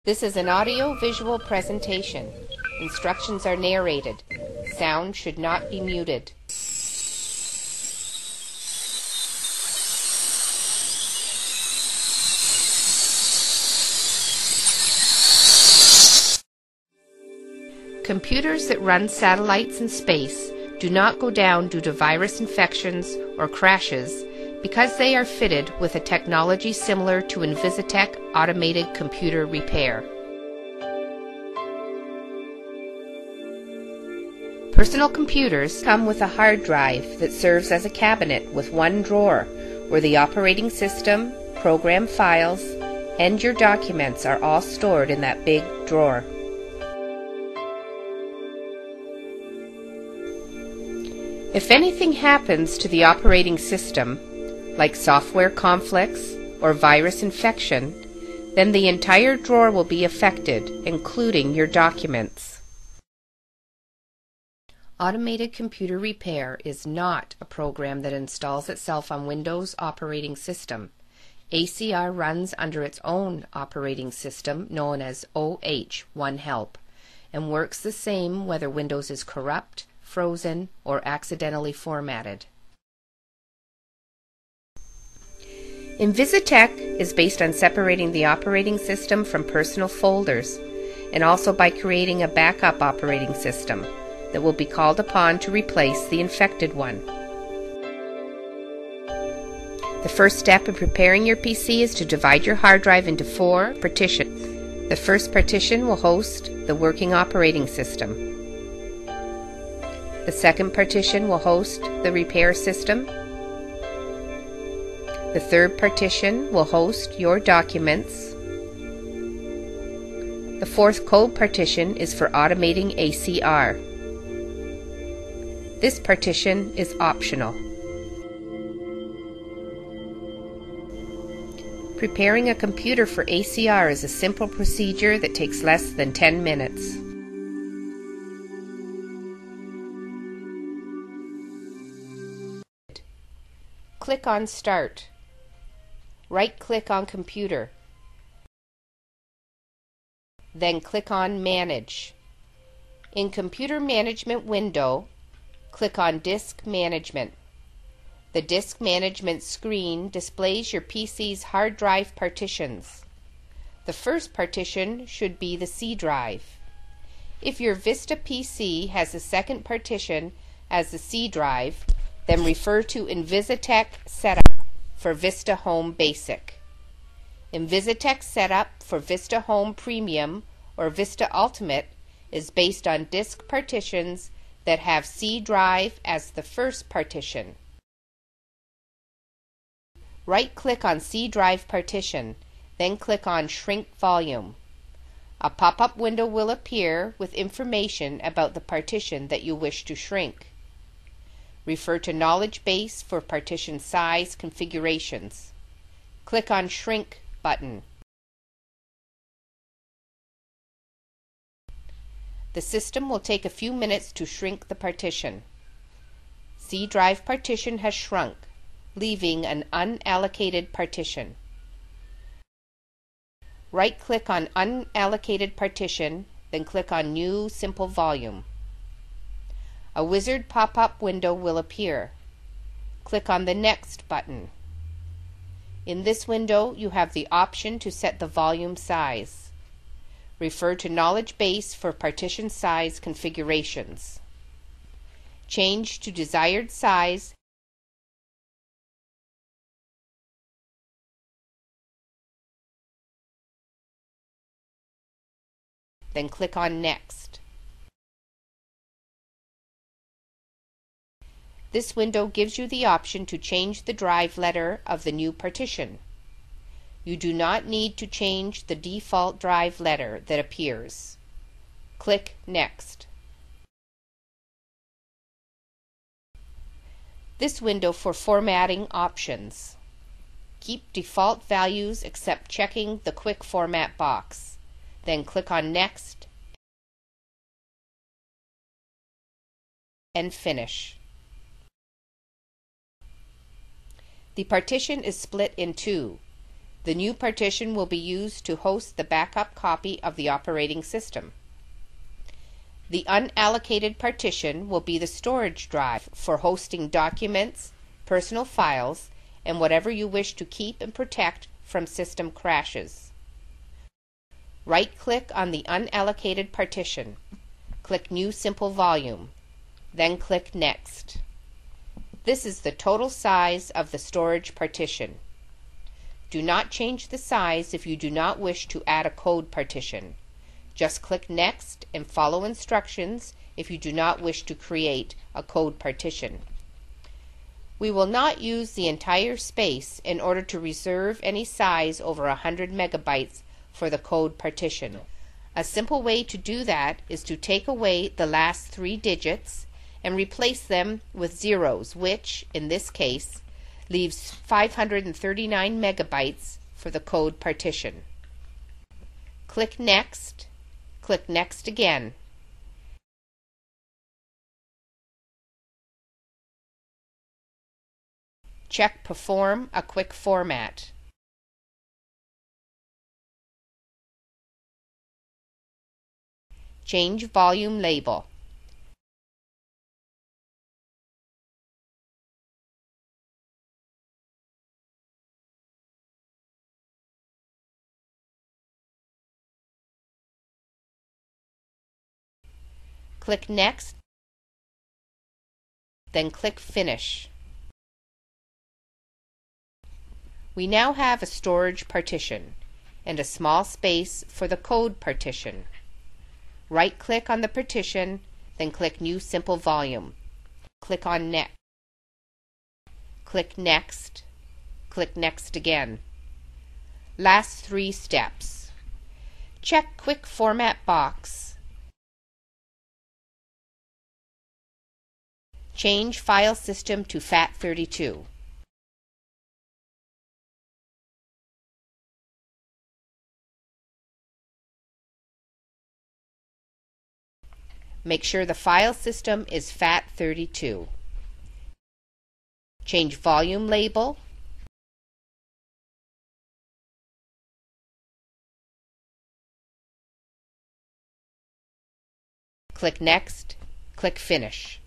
This is an audio-visual presentation. Instructions are narrated. Sound should not be muted. Computers that run satellites in space do not go down due to virus infections or crashes because they are fitted with a technology similar to Invisatek automated computer repair. Personal computers come with a hard drive that serves as a cabinet with one drawer where the operating system, program files, and your documents are all stored in that big drawer. If anything happens to the operating system, like software conflicts or virus infection, then the entire drawer will be affected, including your documents. Automated computer repair is not a program that installs itself on Windows operating system. ACR runs under its own operating system known as OH, One Help, and works the same whether Windows is corrupt, frozen, or accidentally formatted. Invisatek is based on separating the operating system from personal folders, and also by creating a backup operating system that will be called upon to replace the infected one. The first step in preparing your PC is to divide your hard drive into 4 partitions. The first partition will host the working operating system. The second partition will host the repair system. The third partition will host your documents. The fourth code partition is for automating ACR. This partition is optional. Preparing a computer for ACR is a simple procedure that takes less than 10 minutes. Click on Start. Right-click on Computer. Then click on Manage. In Computer Management window, click on Disk Management. The Disk Management screen displays your PC's hard drive partitions. The first partition should be the C drive. If your Vista PC has the second partition as the C drive, then refer to Invisatek Setup for Vista Home Basic. Invisatek Setup for Vista Home Premium or Vista Ultimate is based on disk partitions that have C drive as the first partition. Right-click on C drive partition, then click on Shrink Volume. A pop-up window will appear with information about the partition that you wish to shrink. Refer to Knowledge Base for partition size configurations. Click on Shrink button. The system will take a few minutes to shrink the partition. C drive partition has shrunk, leaving an unallocated partition. Right-click on Unallocated Partition, then click on New Simple Volume. A wizard pop-up window will appear. Click on the Next button. In this window, you have the option to set the volume size. Refer to Knowledge Base for partition size configurations. Change to desired size then click on Next. This window gives you the option to change the drive letter of the new partition. You do not need to change the default drive letter that appears. Click Next. This window for formatting options. Keep default values except checking the Quick Format box. Then click on Next and Finish. The partition is split in two. The new partition will be used to host the backup copy of the operating system. The unallocated partition will be the storage drive for hosting documents, personal files, and whatever you wish to keep and protect from system crashes. Right-click on the unallocated partition. Click New Simple Volume. Then click Next. This is the total size of the storage partition. Do not change the size if you do not wish to add a code partition. Just click Next and follow instructions if you do not wish to create a code partition. We will not use the entire space in order to reserve any size over 100 megabytes for the code partition. A simple way to do that is to take away the last 3 digits and replace them with zeros, which, in this case, leaves 539 megabytes for the code partition. Click Next. Click Next again. Check Perform a Quick Format. Change volume label. Click Next, then click Finish. We now have a storage partition and a small space for the code partition. Right-click on the partition, then click New Simple Volume. Click on Next. Click Next. Click Next again. Last 3 steps. Check Quick Format box. Change file system to FAT32. Make sure the file system is FAT32. Change volume label. Click Next. Click Finish.